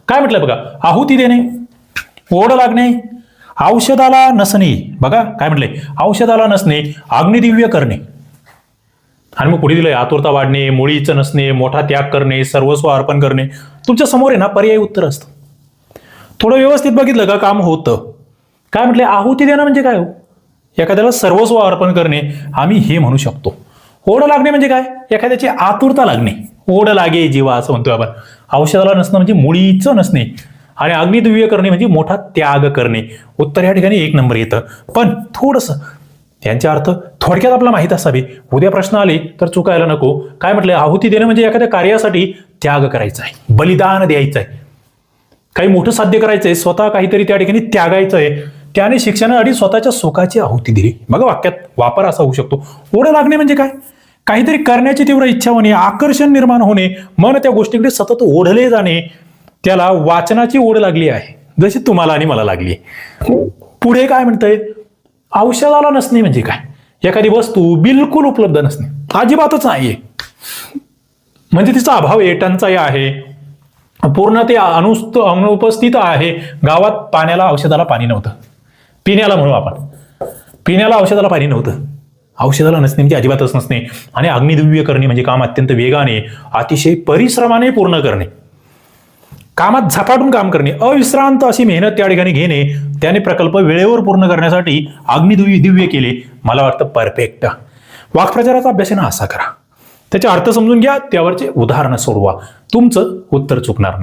काय म्हटलंय बघा, आहुती देणे, ओढ लागणे, औषधाला नसणे. बघा काय म्हटलंय, औषधाला नसणे, अग्निदिव्य करणे. आणि मग पुढे दिलंय आतुरता वाढणे, मुळीचं नसणे, मोठा त्याग करणे, सर्वस्व अर्पण करणे. तुमच्या समोर आहे ना पर्यायी उत्तर असतं. थोडं व्यवस्थित बघितलं का काम होतं. काय म्हटलंय, आहुती देणं म्हणजे काय हो, एखाद्याला सर्वस्व अर्पण करणे आम्ही हे म्हणू शकतो. ओढ लागणे म्हणजे काय, एखाद्याची आतुरता लागणे, ओढ लागे जीवा असं म्हणतोय आपण. औषधाला नसणं म्हणजे मुळीचं नसणे, आणि अग्निदिव्य करणे म्हणजे मोठा त्याग करणे. उत्तर या ठिकाणी 1 नंबर येतं. पण थोडंसं त्यांचे अर्थ थोडक्यात आपल्याला माहित असावे. उद्या प्रश्न आले तर चुकायला नको. काय म्हटलंय, आहुती देणं म्हणजे एखाद्या कार्यासाठी त्याग करायचा आहे, बलिदान द्यायचं आहे, काही मोठं साध्य करायचंय, स्वतः काहीतरी त्या ठिकाणी त्यागायचं आहे. त्याने शिक्षणासाठी स्वतःच्या सुखाची आहुती दिली. बघा वाक्यात वापर असा होऊ शकतो. ओढ लागणे म्हणजे काय, काहीतरी करण्याची तीव्र इच्छा होणे, आकर्षण निर्माण होणे, मन त्या गोष्टीकडे सतत ओढले जाणे. त्याला वाचनाची ओढ लागली आहे, जशी तुम्हाला आणि मला लागली. पुढे काय म्हणतंय, औषधाला नसणे म्हणजे काय, एखादी वस्तू बिलकुल उपलब्ध नसणे, अजिबातच नाहीये, म्हणजे तिचा अभाव आहे, टंचाई आहे, पूर्ण ते अनुपस्थित आहे. गावात पाण्याला औषधाला पाणी नव्हतं, पिण्याला म्हणू आपण, पिण्याला औषधाला पाणी नव्हतं. औषधाला नसणे म्हणजे अजिबातच नसणे. आणि अग्निदिव्य करणे म्हणजे काम अत्यंत वेगाने, अतिशय परिश्रमाने पूर्ण करणे, कामात झपाटून काम करणे, अविश्रांत अशी मेहनत त्या ठिकाणी घेणे. त्याने प्रकल्प वेळेवर पूर्ण करण्यासाठी अग्निदिव्य केले. मला वाटतं परफेक्ट. वाक्प्रचाराचा अभ्यास ना असा करा, त्याचे अर्थ समजून घ्या, त्यावरचे उदाहरणं सोडवा, तुमचं उत्तर चुकणार नाही.